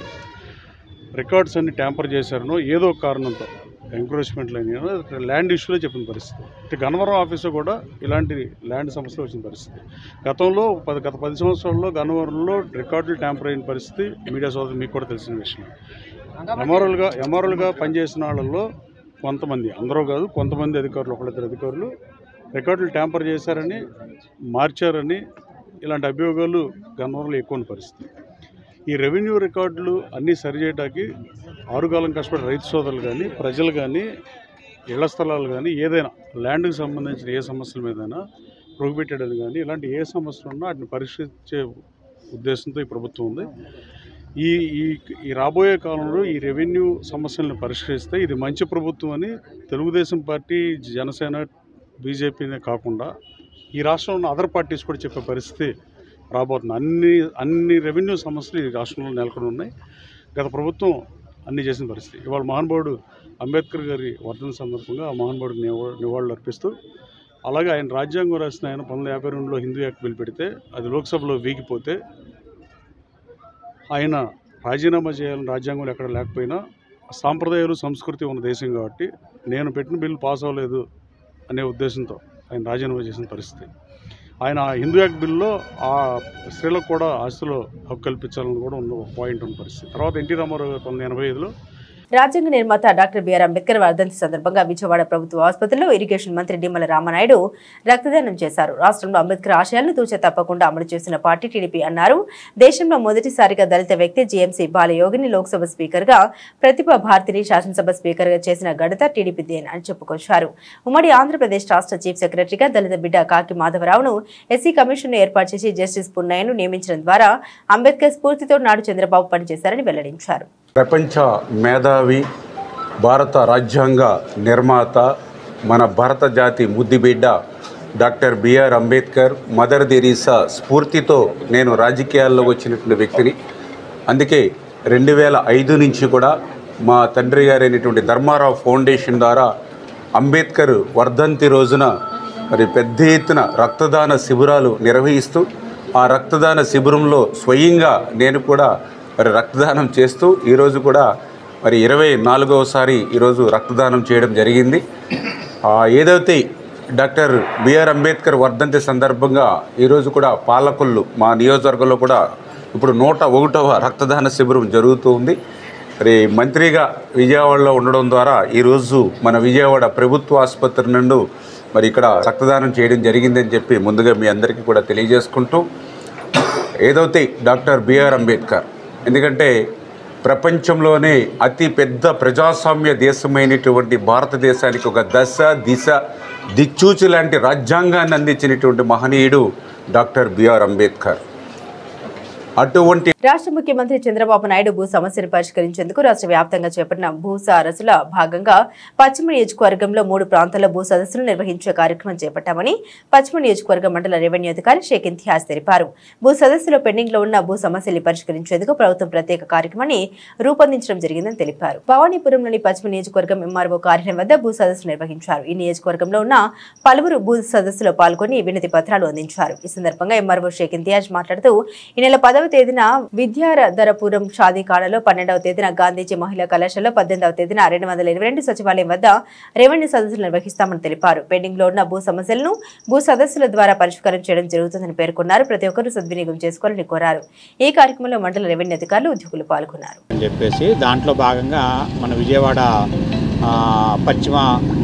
రికార్డ్స్ అన్ని ట్యాంపర్ చేశారనో ఏదో ఒక కారణంతో ఎంక్రోచ్మెంట్లు అయినా ల్యాండ్ ఇష్యూలో చెప్పిన పరిస్థితి. ఇటు గన్నవరం ఆఫీసులో కూడా ఇలాంటి ల్యాండ్ సమస్యలు వచ్చిన పరిస్థితి. గతంలో గత 10 సంవత్సరాల్లో గన్నవరంలో రికార్డులు ట్యాంపర్ అయిన పరిస్థితి మీడియా సోదరులు మీకు కూడా తెలిసిన విషయం. ఎమోరల్గా పనిచేసిన వాళ్ళల్లో కొంతమంది, అందరూ కాదు, కొంతమంది అధికారులు, ఒకళ్ళిద్దరు అధికారులు రికార్డులు ట్యాంపర్ చేశారని, మార్చారని ఇలాంటి అభియోగాలు గన్నవరంలో ఎక్కువ పరిస్థితి. ఈ రెవెన్యూ రికార్డులు అన్నీ సరిచేయడానికి ఆరుగాలం కష్టపడే రైతు సోదరులు కానీ, ప్రజలు కానీ, ఇళ్ల స్థలాలు కానీ, ఏదైనా ల్యాండ్కి సంబంధించిన ఏ సమస్యల మీదైనా ప్రొహిబిటెడ్ అని కానీ ఇలాంటి ఏ సమస్యలు ఉన్నా వాటిని పరిష్కరించే ఉద్దేశంతో ఈ ప్రభుత్వం ఉంది. ఈ రాబోయే కాలంలో ఈ రెవెన్యూ సమస్యలను పరిష్కరిస్తే ఇది మంచి ప్రభుత్వం అని తెలుగుదేశం పార్టీ, జనసేన, బీజేపీనే కాకుండా ఈ రాష్ట్రంలో ఉన్న అదర్ పార్టీస్ కూడా చెప్పే పరిస్థితి రాబోతుంది. అన్ని రెవెన్యూ సమస్యలు ఈ రాష్ట్రంలో నెలకొని ఉన్నాయి. గత ప్రభుత్వం అన్నీ చేసిన పరిస్థితి. ఇవాళ మహానుభావుడు అంబేద్కర్ గారి వర్ధంతి సందర్భంగా ఆ మహానుభావుడికి నివాళులు అర్పిస్తూ, అలాగే ఆయన రాజ్యాంగం రాసిన ఆయన 1952లో హిందూ యాక్ట్ బిల్ పెడితే అది లోక్సభలో వీగిపోతే ఆయన రాజీనామా చేయాలని రాజ్యాంగంలో ఎక్కడ లేకపోయినా సాంప్రదాయాలు, సంస్కృతి ఉన్న దేశం కాబట్టి నేను పెట్టిన బిల్లు పాస్ అవ్వలేదు అనే ఉద్దేశంతో ఆయన రాజీనామా చేసిన పరిస్థితి. ఆయన హిందూ యాక్ట్ బిల్లో ఆ స్త్రీలకు కూడా ఆస్తిలో హక్కు కల్పించాలని కూడా ఉన్న పాయింట్ ఉన్న పరిస్థితి. తర్వాత ఎన్టీ రామారావు గారు 1985లో రాజ్యాంగ నిర్మాత డాక్టర్ బిఆర్ అంబేద్కర్ వర్ధంతి సందర్భంగా విజయవాడ ప్రభుత్వ ఆసుపత్రిలో ఇరిగేషన్ మంత్రి నిమ్మల రామనాయుడు రక్తదానం చేశారు. రాష్ట్రంలో అంబేద్కర్ ఆశయాలను తూచ తప్పకుండా అమలు చేసిన పార్టీ టీడీపీ అన్నారు. దేశంలో మొదటిసారిగా దళిత వ్యక్తి జీఎంసీ బాలయోగిని లోక్సభ స్పీకర్గా, ప్రతిభా భారతిని శాసనసభ స్పీకర్గా చేసిన ఘనత టీడీపీదేన్ అని చెప్పుకొచ్చారు. ఉమ్మడి ఆంధ్రప్రదేశ్ రాష్ట్ర చీఫ్ సెక్రటరీగా దళిత బిడ్డ కాకి మాధవరావును ఎస్సీ కమిషన్ ఏర్పాటు చేసి జస్టిస్ పున్నయ్యను నియమించడం ద్వారా అంబేద్కర్ స్ఫూర్తితో నాడు చంద్రబాబు పనిచేశారని వెల్లడించారు. ప్రపంచ మేధావి, భారత రాజ్యాంగ నిర్మాత, మన భారత జాతి ముద్దుబిడ్డ doctor B R Ambedkar, mother Teresa స్ఫూర్తితో నేను రాజకీయాల్లో వచ్చినటువంటి వ్యక్తిని. అందుకే 2005 నుంచి కూడా మా తండ్రి గారైనటువంటి ధర్మారావు ఫౌండేషన్ ద్వారా అంబేద్కర్ వర్ధంతి రోజున మరి పెద్ద ఎత్తున రక్తదాన శిబిరాలు నిర్వహిస్తూ, ఆ రక్తదాన శిబిరంలో స్వయంగా నేను కూడా మరి రక్తదానం చేస్తూ ఈరోజు కూడా మరి 24వసారి ఈరోజు రక్తదానం చేయడం జరిగింది. ఏదైతే డాక్టర్ బిఆర్ అంబేద్కర్ వర్ధంతి సందర్భంగా ఈరోజు కూడా పాలకొల్లు మా నియోజకవర్గంలో కూడా ఇప్పుడు 101వ రక్తదాన శిబిరం జరుగుతూ ఉంది. మరి మంత్రిగా విజయవాడలో ఉండడం ద్వారా ఈరోజు మన విజయవాడ ప్రభుత్వ ఆసుపత్రి నుండి మరి ఇక్కడ రక్తదానం చేయడం జరిగిందని చెప్పి ముందుగా మీ అందరికీ కూడా తెలియజేసుకుంటూ, ఏదైతే డాక్టర్ బిఆర్ అంబేద్కర్, ఎందుకంటే ప్రపంచంలోనే అతి పెద్ద ప్రజాస్వామ్య దేశమైనటువంటి భారతదేశానికి ఒక దశ, దిశ, దిక్సూచి లాంటి రాజ్యాంగాన్ని అందించినటువంటి మహనీయుడు డాక్టర్ బిఆర్ అంబేద్కర్. అటువంటి రాష్ట్ర ముఖ్యమంత్రి చంద్రబాబు నాయుడు భూ సమస్యను పరిష్కరించేందుకు రాష్ట్ర వ్యాప్తంగా చేపట్టిన భూ సరస్సుల భాగంగా పశ్చిమ నియోజకవర్గంలో 3 ప్రాంతాల్లో భూ సదస్సులు నిర్వహించే కార్యక్రమం చేపట్టామని పశ్చిమ నియోజకవర్గ మండల రెవెన్యూ అధికారి షేక్ ఇంతియాజ్ తెలిపారు. భూ సదస్సులో పెండింగ్ లో ఉన్న భూ సమస్యలు పరిష్కరించేందుకు ప్రభుత్వం ప్రత్యేక కార్యక్రమాన్ని రూపొందించడం జరిగిందని తెలిపారు. భవానీపురంలోని పశ్చిమ నియోజకవర్గం ఎంఆర్ఓ కార్యాలయం వద్ద భూ సదస్సు నిర్వహించారు. ఈ నియోజకవర్గంలో ఉన్న పలువురు భూ సదస్సులో పాల్గొని వినతి పత్రాలు అందించారు. ఈ సందర్భంగా ఎంఆర్ఓ షేక్ ఇంతియాజ్ మాట్లాడుతూ, ఈ నెల 10వ 10వ తేదీన విద్యాధరపురం షాదీఖానాలో, 12వ తేదీన గాంధీజీ మహిళా కళాశాలలో, 18వ తేదీన 222 సచివాలయం వద్ద రెవెన్యూ సదస్సులు నిర్వహిస్తామని తెలిపారు. పెండింగ్ లో ఉన్న భూ సమస్యలను భూ సదస్సుల ద్వారా పరిష్కారం చేయడం జరుగుతుందని పేర్కొన్నారు. ప్రతి ఒక్కరూ సద్వినియోగం చేసుకోవాలని కోరారు. ఈ కార్యక్రమంలో మండల రెవెన్యూ అధికారులు, ఉద్యోగులు పాల్గొన్నారు. దాంట్లో భాగంగా మన విజయవాడ పశ్చిమ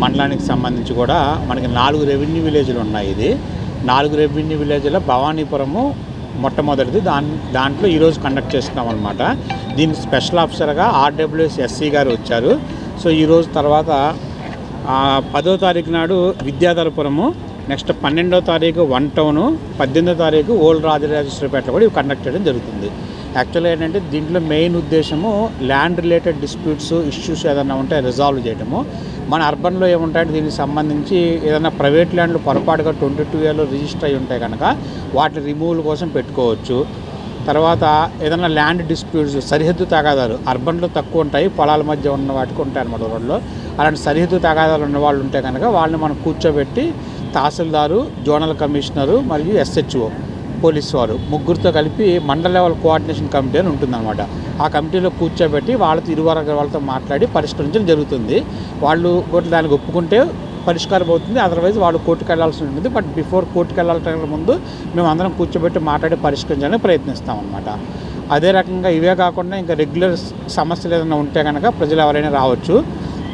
మండలానికి సంబంధించి కూడా మనకి 4 రెవెన్యూ విలేజ్లు ఉన్నాయి. ఇది 4 రెవెన్యూ విలేజ్లో భవానీపురము మొట్టమొదటిది. దాంట్లో ఈరోజు కండక్ట్ చేస్తున్నాం అనమాట. దీని స్పెషల్ ఆఫీసర్గా RWS SC గారు వచ్చారు. సో ఈరోజు తర్వాత 10వ తారీఖు నాడు విద్యాధరపురము, నెక్స్ట్ 12వ తారీఖు 1 టౌను, 18వ తారీఖు ఓల్డ్ రాజరాజేశ్వరిపేటలో కూడా ఇవి కండక్ట్ చేయడం జరుగుతుంది. యాక్చువల్గా ఏంటంటే దీంట్లో మెయిన్ ఉద్దేశము ల్యాండ్ రిలేటెడ్ డిస్ప్యూట్స్, ఇష్యూస్ ఏదైనా ఉంటే రిజాల్వ్ చేయడము. మన అర్బన్లో ఏముంటాయంటే దీనికి సంబంధించి ఏదైనా ప్రైవేట్ ల్యాండ్లు పొరపాటుగా 22A రిజిస్టర్ అయి ఉంటాయి కనుక వాటి రిమూవల్ కోసం పెట్టుకోవచ్చు. తర్వాత ఏదైనా ల్యాండ్ డిస్ప్యూట్స్, సరిహద్దు తగాదాలు అర్బన్లో తక్కువ ఉంటాయి, పొలాల మధ్య ఉన్న వాటికి ఉంటాయి అన్నమాట రోడ్లో. అలాంటి సరిహద్దు తగాదాలు ఉన్న వాళ్ళు ఉంటే కనుక వాళ్ళని మనం కూర్చోబెట్టి తహసీల్దారు, జోనల్ కమిషనరు మరియు SHO పోలీసు వారు ముగ్గురితో కలిపి మండల లెవెల్ కోఆర్డినేషన్ కమిటీ అని ఉంటుందన్నమాట. ఆ కమిటీలో కూర్చోబెట్టి వాళ్ళతో వాళ్ళతో మాట్లాడి పరిష్కరించడం జరుగుతుంది. వాళ్ళు దానికి ఒప్పుకుంటే పరిష్కారం అవుతుంది, అదర్వైజ్ వాళ్ళు కోర్టుకు వెళ్లాల్సి ఉంటుంది. బట్ బిఫోర్ కోర్టుకు వెళ్ళాల ముందు మేము అందరం కూర్చోబెట్టి మాట్లాడి పరిష్కరించడానికి ప్రయత్నిస్తాం అన్నమాట. అదే రకంగా ఇవే కాకుండా ఇంకా రెగ్యులర్ సమస్యలు ఏదైనా ఉంటే కనుక ప్రజలు ఎవరైనా రావచ్చు.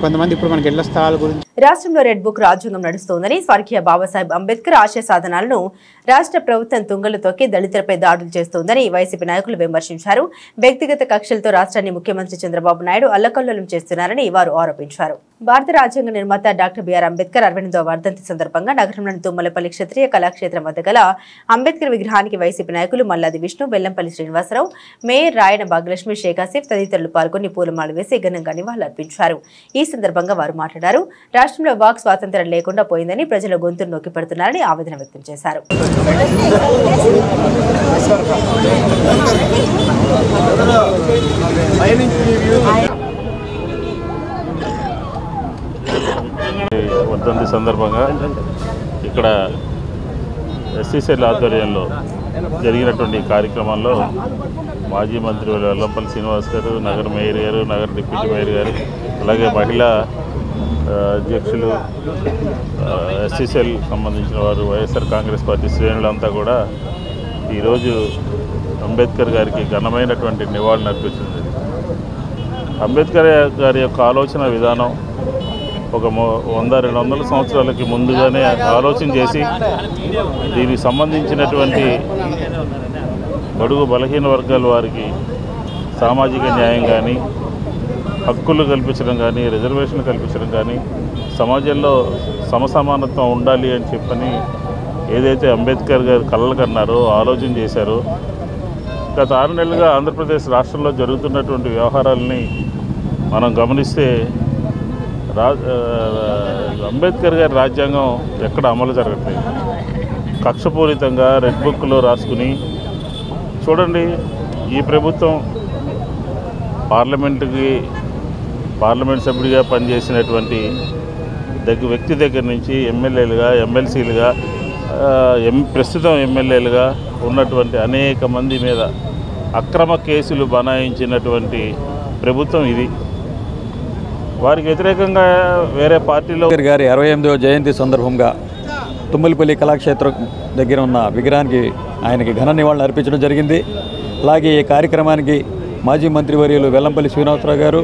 కొంతమంది ఇప్పుడు మనకి ఇళ్ల స్థలాల గురించి రాష్ట్రంలో రెడ్ బుక్ రాజ్యాంగం నడుస్తోందని, స్వర్గీయ బాబాసాహెబ్ అంబేద్కర్ ఆశయ సాధనాలను రాష్ట్ర ప్రభుత్వం తుంగలు తొక్కి దళితులపై దాడులు చేస్తోందని వైసీపీ నాయకులు విమర్శించారు. వ్యక్తిగత కక్షలతో రాష్ట్రాన్ని ముఖ్యమంత్రి చంద్రబాబు నాయుడు అల్లకల్లోలం చేస్తున్నారని వారు ఆరోపించారు. భారత రాజ్యాంగ నిర్మాత డాక్టర్ బిఆర్ అంబేద్కర్ 68వ వర్ధంతి సందర్భంగా నగరంలోని తుమ్మలపల్లి క్షత్రియ కళాక్షేత్రం వద్ద గల అంబేద్కర్ విగ్రహానికి వైసీపీ నాయకులు మల్లాది విష్ణు, బెల్లంపల్లి శ్రీనివాసరావు, మేయర్ రాయన భాగ్యలక్ష్మి, షేక్ ఆసిఫ్ తదితరులు పాల్గొని పూలమాల వేసి ఘనంగా నివాళులర్పించారు. ఈ సందర్భంగా వారు మాట్లాడారు. రాష్ట్రంలో వాక్ స్వాతంత్ర్యం లేకుండా పోయిందని, ప్రజల గొంతును నొక్కి పెడుతున్నారని ఆవేదన వ్యక్తం చేశారు. వర్ధంతి సందర్భంగా ఇక్కడ SCCL ఆధ్వర్యంలో జరిగినటువంటి కార్యక్రమాల్లో మాజీ మంత్రి వెల్లంపల్లి శ్రీనివాస్ గారు, నగర మేయర్ గారు, నగర డిప్యూటీ మేయర్ గారు, అలాగే మహిళా అధ్యక్షులు, SCCL సంబంధించిన వారు, వైఎస్ఆర్ కాంగ్రెస్ పార్టీ శ్రేణులంతా కూడా ఈరోజు అంబేద్కర్ గారికి ఘనమైనటువంటి నివాళులు అర్పించింది. అంబేద్కర్ గారి యొక్క ఆలోచన విధానం ఒక 100-200 సంవత్సరాలకి ముందుగానే ఆలోచన చేసి దీనికి సంబంధించినటువంటి బడుగు బలహీన వర్గాల వారికి సామాజిక న్యాయం కానీ, హక్కులు కల్పించడం కానీ, రిజర్వేషన్లు కల్పించడం కానీ, సమాజంలో సమసమానత్వం ఉండాలి అని చెప్పని ఏదైతే అంబేద్కర్ గారు కలలు కన్నారో, ఆలోచన చేశారో, గత 6 నెలలుగా ఆంధ్రప్రదేశ్ రాష్ట్రంలో జరుగుతున్నటువంటి వ్యవహారాలని మనం గమనిస్తే అంబేద్కర్ గారి రాజ్యాంగం ఎక్కడ అమలు జరగట్లేదు. కక్షపూరితంగా రెడ్ బుక్లో రాసుకుని చూడండి. ఈ ప్రభుత్వం పార్లమెంట్ సభ్యుడిగా పనిచేసినటువంటి వ్యక్తి దగ్గర నుంచి ఎమ్మెల్యేలుగా, ఎమ్మెల్సీలుగా, ప్రస్తుతం ఎమ్మెల్యేలుగా ఉన్నటువంటి అనేక మంది మీద అక్రమ కేసులు బనాయించినటువంటి ప్రభుత్వం ఇది. వారికి వ్యతిరేకంగా వేరే పార్టీలో గారి 68వ జయంతి సందర్భంగా తుమ్మలపల్లి కళాక్షేత్రం దగ్గర ఉన్న విగ్రహానికి ఆయనకి ఘన నివాళులు అర్పించడం జరిగింది. అలాగే ఈ కార్యక్రమానికి మాజీ మంత్రివర్యులు వెల్లంపల్లి శ్రీనివాసరావు గారు,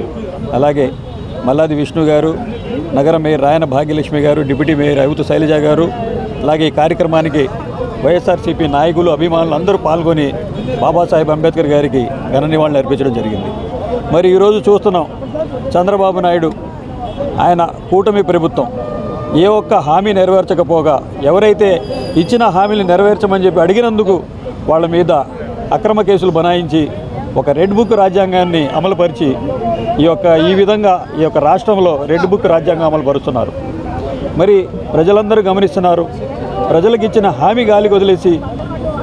అలాగే మల్లాది విష్ణు గారు, నగర మేయర్ రాయన భాగ్యలక్ష్మి గారు, డిప్యూటీ మేయర్ అయుతు శైలజ గారు, అలాగే ఈ కార్యక్రమానికి వైఎస్ఆర్సీపీ నాయకులు, అభిమానులు అందరూ పాల్గొని బాబాసాహెబ్ అంబేద్కర్ గారికి ఘన నివాళులు అర్పించడం జరిగింది. మరి ఈరోజు చూస్తున్నాం, చంద్రబాబు నాయుడు ఆయన కూటమి ప్రభుత్వం ఏ ఒక్క హామీ నెరవేర్చకపోగా, ఎవరైతే ఇచ్చిన హామీలు నెరవేర్చమని చెప్పి అడిగినందుకు వాళ్ళ మీద అక్రమ కేసులు బనాయించి ఒక రెడ్ బుక్ రాజ్యాంగాన్ని అమలుపరిచి ఈ విధంగా ఈ యొక్క రాష్ట్రంలో రెడ్ బుక్ రాజ్యాంగం అమలు పరుస్తున్నారు. మరి ప్రజలందరూ గమనిస్తున్నారు. ప్రజలకు ఇచ్చిన హామీ గాలికి వదిలేసి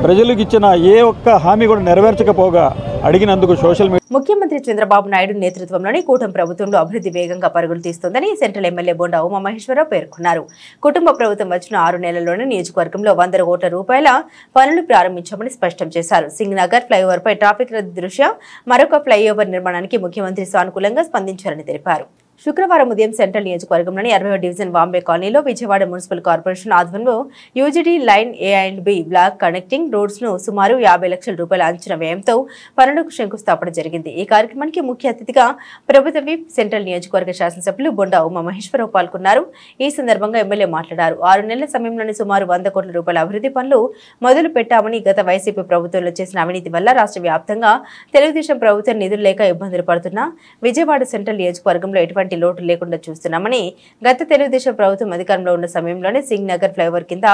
ప్రజలకు ఇచ్చిన ఏ ఒక్క హామీ కూడా నెరవేర్చకపోగా అడిగినందుకు సోషల్ మీడియా ముఖ్యమంత్రి చంద్రబాబు నాయుడు నేతృత్వంలోని కూటమి ప్రభుత్వంలో అభివృద్ధి వేగంగా పరుగులు తీస్తోందని సెంట్రల్ ఎమ్మెల్యే బొండా ఉమామహేశ్వరరావు పేర్కొన్నారు. కుటుంబ ప్రభుత్వం వచ్చిన 6 నెలల్లోనే నియోజకవర్గంలో 100 కోట్ల రూపాయల పనులు ప్రారంభించామని స్పష్టం చేశారు. సింగ్ నగర్ ఫ్లైఓవర్ పై ట్రాఫిక్ రద్దీ దృష్ట్యా మరొక ఫ్లైఓవర్ నిర్మాణానికి ముఖ్యమంత్రి సానుకూలంగా స్పందించారని తెలిపారు. శుక్రవారం ఉదయం సెంట్రల్ నియోజకవర్గంలోని 60వ డివిజన్ వాంబే కాలనీలో విజయవాడ మున్సిపల్ కార్పొరేషన్ ఆధ్వర్యంలో UGD line A and B block connecting roads ను సుమారు 50 లక్షల రూపాయల అంచనా వ్యయంతో పనులకు శంకుస్థాపన జరిగింది. ఈ కార్యక్రమానికి ముఖ్య అతిథిగా ప్రభుత్వ విప్ సెంట్రల్ నియోజకవర్గ శాసనసభ్యులు బొండా ఉమామహేశ్వరరావు పాల్గొన్నారు. ఈ సందర్భంగా ఎమ్మెల్యే మాట్లాడారు. 6 నెలల సమయంలోనే సుమారు 100 కోట్ల రూపాయల అభివృద్ధి పనులు మొదలు పెట్టామని, గత వైసీపీ ప్రభుత్వంలో చేసిన అవినీతి వల్ల రాష్ట్ర వ్యాప్తంగా తెలుగుదేశం ప్రభుత్వం నిధులు లేక ఇబ్బందులు పడుతున్నా విజయవాడ సెంట్రల్ నియోజకవర్గంలో ఎటువంటి లోటు లేకుండా చూస్తున్నామని, గత తెలుగుదేశం ప్రభుత్వం అధికారంలో ఉన్న సమయంలోనే సింగ్ నగర్ ఫ్లైఓవర్ కింద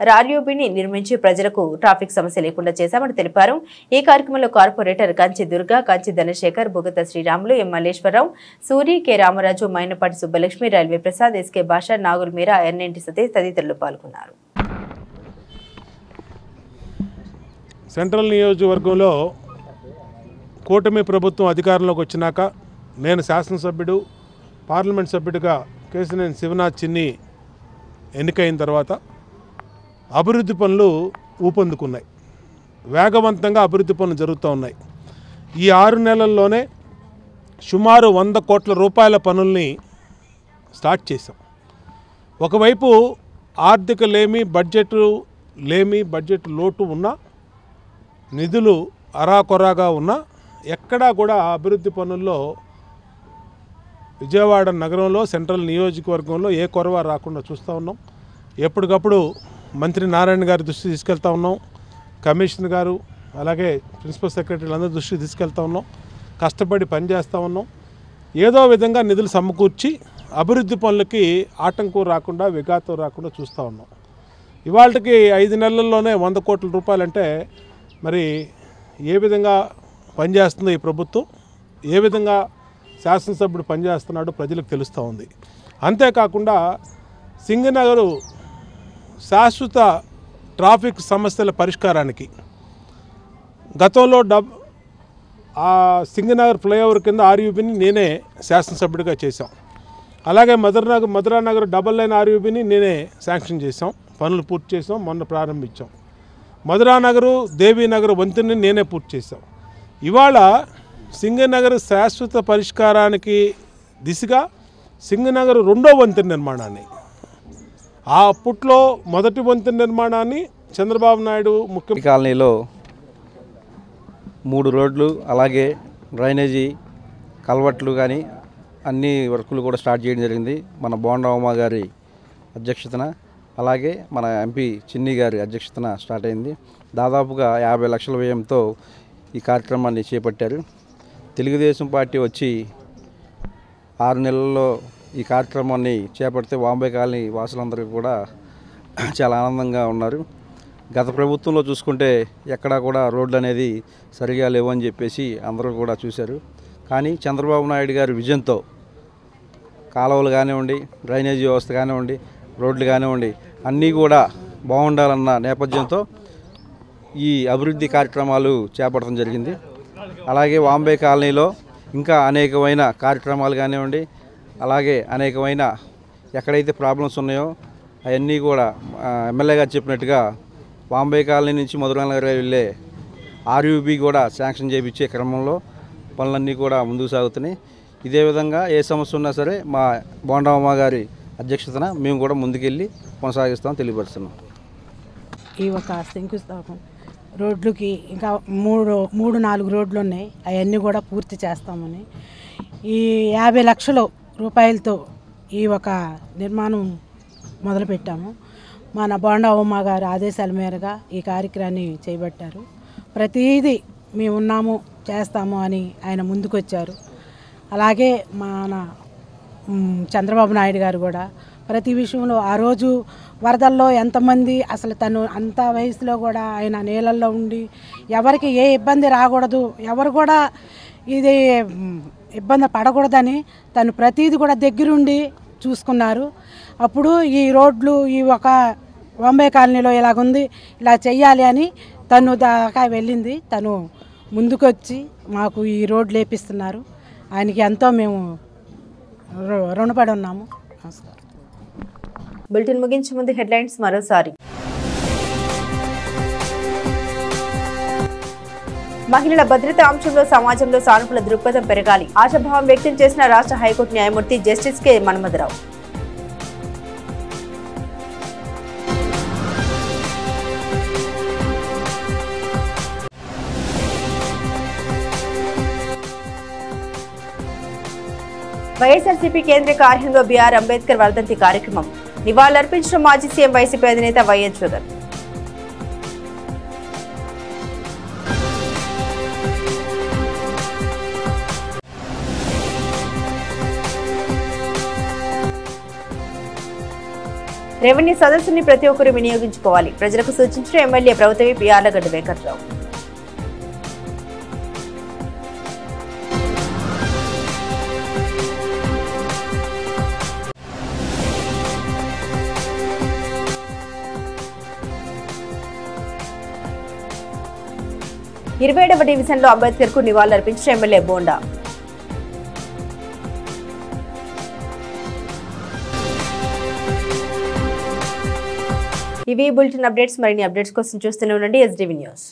రార్యోబిని నిర్మించి ప్రజలకు ట్రాఫిక్ సమస్య లేకుండా చేశామని తెలిపారు. ఈ కార్యక్రమంలో corporator Kanchi Durga, Kanchi Dhanasekhar, Bugata Sriramulu, M Malleswararao, Suri, K Ramaraju, Mainapati Subbalakshmi, railway Prasad, SK Bhasha, Nagul మీరా, ఎన్ఎన్టీ సతీష్ తదితరులు పాల్గొన్నారు. సెంట్రల్ నియోజకవర్గంలో కూటమి ప్రభుత్వం అధికారంలోకి వచ్చినాక నేను శాసనసభ్యుడు, పార్లమెంట్ సభ్యుడిగా కేశినేని శివనాథ్ చిన్ని ఎన్నికైన తర్వాత అభివృద్ధి పనులు ఊపందుకున్నాయి. వేగవంతంగా అభివృద్ధి పనులు జరుగుతూ ఉన్నాయి. ఈ 6 నెలల్లోనే సుమారు 100 కోట్ల రూపాయల పనుల్ని స్టార్ట్ చేశాం. ఒకవైపు ఆర్థిక లేమి, బడ్జెట్ లోటు ఉన్నా, నిధులు అరాకొరాగా ఉన్నా, ఎక్కడా కూడా అభివృద్ధి పనుల్లో విజయవాడ నగరంలో సెంట్రల్ నియోజకవర్గంలో ఏ కొరవ రాకుండా చూస్తూ ఉన్నాం. ఎప్పటికప్పుడు మంత్రి నారాయణ గారి దృష్టికి తీసుకెళ్తా ఉన్నాం. కమిషనర్ గారు అలాగే ప్రిన్సిపల్ సెక్రటరీలు అందరి దృష్టికి తీసుకెళ్తా ఉన్నాం. కష్టపడి పనిచేస్తూ ఉన్నాం. ఏదో విధంగా నిధులు సమకూర్చి అభివృద్ధి పనులకి ఆటంకం రాకుండా, విఘాతం రాకుండా చూస్తూ ఉన్నాం. ఇవాళకి 5 నెలల్లోనే 100 కోట్ల రూపాయలంటే మరి ఏ విధంగా పనిచేస్తుందో ఈ ప్రభుత్వం, ఏ విధంగా శాసనసభ్యుడు పనిచేస్తున్నాడో ప్రజలకు తెలుస్తూ ఉంది. అంతేకాకుండా సింగనగరు శాశ్వత ట్రాఫిక్ సమస్యల పరిష్కారానికి గతంలో ఆ సింగనగర్ ఫ్లైఓవర్ కింద ఆర్యూబీని నేనే శాసనసభ్యుడిగా చేశాం. అలాగే మధురానగర్ డబల్ లైన్ ఆర్యూబీని నేనే శాంక్షన్ చేశాం, పనులు పూర్తి చేసాం, మొన్న ప్రారంభించాం. మధురానగరు, దేవీనగర్ వంతెనని నేనే పూర్తి చేశాం. ఇవాళ సింగనగర్ శాశ్వత పరిష్కారానికి దిశగా సింగనగర్ 2వ వంతెన నిర్మాణాన్ని, ఆ అప్పట్లో మొదటి వంతెన నిర్మాణాన్ని చంద్రబాబు నాయుడు ముఖ్య కాలనీలో 3 రోడ్లు, అలాగే డ్రైనేజీ కల్వర్ట్లు కానీ అన్ని వర్కులు కూడా స్టార్ట్ చేయడం జరిగింది. మన బొండా ఉమా గారి అధ్యక్షతన, అలాగే మన ఎంపీ చిన్ని గారి అధ్యక్షతన స్టార్ట్ అయింది. దాదాపుగా 50 లక్షల వ్యయంతో ఈ కార్యక్రమాన్ని చేపట్టారు. తెలుగుదేశం పార్టీ వచ్చి 6 నెలల్లో ఈ కార్యక్రమాన్ని చేపడితే వాంబే కాలనీ వాసులందరికీ కూడా చాలా ఆనందంగా ఉన్నారు. గత ప్రభుత్వంలో చూసుకుంటే ఎక్కడా కూడా రోడ్లు అనేది సరిగా లేవని చెప్పేసి అందరూ కూడా చూశారు. కానీ చంద్రబాబు నాయుడు గారి విజన్తో కాలువలు కానివ్వండి, డ్రైనేజీ వ్యవస్థ కానివ్వండి, రోడ్లు కానివ్వండి అన్నీ కూడా బాగుండాలన్న నేపథ్యంతో ఈ అభివృద్ధి కార్యక్రమాలు చేపట్టడం జరిగింది. అలాగే వాంబే కాలనీలో ఇంకా అనేకమైన కార్యక్రమాలు కానివ్వండి, అలాగే అనేకమైన ఎక్కడైతే ప్రాబ్లమ్స్ ఉన్నాయో అవన్నీ కూడా ఎమ్మెల్యే గారు చెప్పినట్టుగా వాంబే కాలనీ నుంచి మధురానగర్ వెళ్ళే ఆర్యూబీ కూడా శాంక్షన్ చేయించే క్రమంలో పనులన్నీ కూడా ముందుకు సాగుతున్నాయి. ఇదే విధంగా ఏ సమస్య ఉన్నా సరే మా బొండా ఉమా గారి అధ్యక్షతన మేము కూడా ముందుకెళ్ళి కొనసాగిస్తామని తెలియపరుస్తున్నాం. ఈ ఒక శంకుస్థాపన రోడ్లకి ఇంకా 3-4 రోడ్లు ఉన్నాయి, అవన్నీ కూడా పూర్తి చేస్తామని ఈ 50 లక్షల రూపాయలతో ఈ ఒక నిర్మాణం మొదలుపెట్టాము. మన బొండా ఉమా గారి ఆదేశాల మేరగా ఈ కార్యక్రమాన్ని చేపట్టారు. ప్రతిదీ మేము ఉన్నాము, చేస్తాము అని ఆయన ముందుకొచ్చారు. అలాగే మన చంద్రబాబు నాయుడు గారు కూడా ప్రతి విషయంలో ఆ రోజు వరదల్లో ఎంతమంది అసలు తను అంత వయసులో కూడా ఆయన నీళ్ళల్లో ఉండి ఎవరికి ఏ ఇబ్బంది రాకూడదు, ఎవరు కూడా ఇది ఇబ్బంది పడకూడదని తను ప్రతిదీ కూడా దగ్గరుండి చూసుకున్నారు. అప్పుడు ఈ రోడ్లు ఈ ఒక వాంబే కాలనీలో ఇలాగుంది, ఇలా చెయ్యాలి అని తను దాకా వెళ్ళింది. తను ముందుకొచ్చి మాకు ఈ రోడ్లు వేపిస్తున్నారు. ఆయనకి ఎంతో మేము రుణపడి ఉన్నాము. నమస్కారం. బులెటిన్ ముగించే ముందు హెడ్లైన్స్ మరోసారి. మహిళల భద్రత అంశంలో సమాజంలో సానుకూల దృక్పథం పెరగాలి. ఆశాభావం వ్యక్తం చేసిన రాష్ట్ర హైకోర్టు న్యాయమూర్తి జస్టిస్ కె మన్మథరావు. వైఎస్ఆర్సీపీ కేంద్ర కార్యాలయంలో బీఆర్ అంబేద్కర్ వర్ధంతి కార్యక్రమం. నివాళులర్పించిన మాజీ సీఎం వైసీపీ అధినేత వైఎస్ జగన్. రెవెన్యూ సదస్సుని ప్రతి ఒక్కరూ వినియోగించుకోవాలి. ప్రజలకు సూచించిన ఎమ్మెల్యే ప్రభుత్వ విప్ యార్లగడ్డ వెంకట్రావు. ఇరవై 27వ డివిజన్లో అంబేద్కర్ కు నివాళులర్పించిన ఎమ్మెల్యే బోండా. ఇవి బులెటిన్ అప్డేట్స్. మరిన్ని అప్డేట్స్ కోసం చూస్తూనే ఉండండి SDV న్యూస్.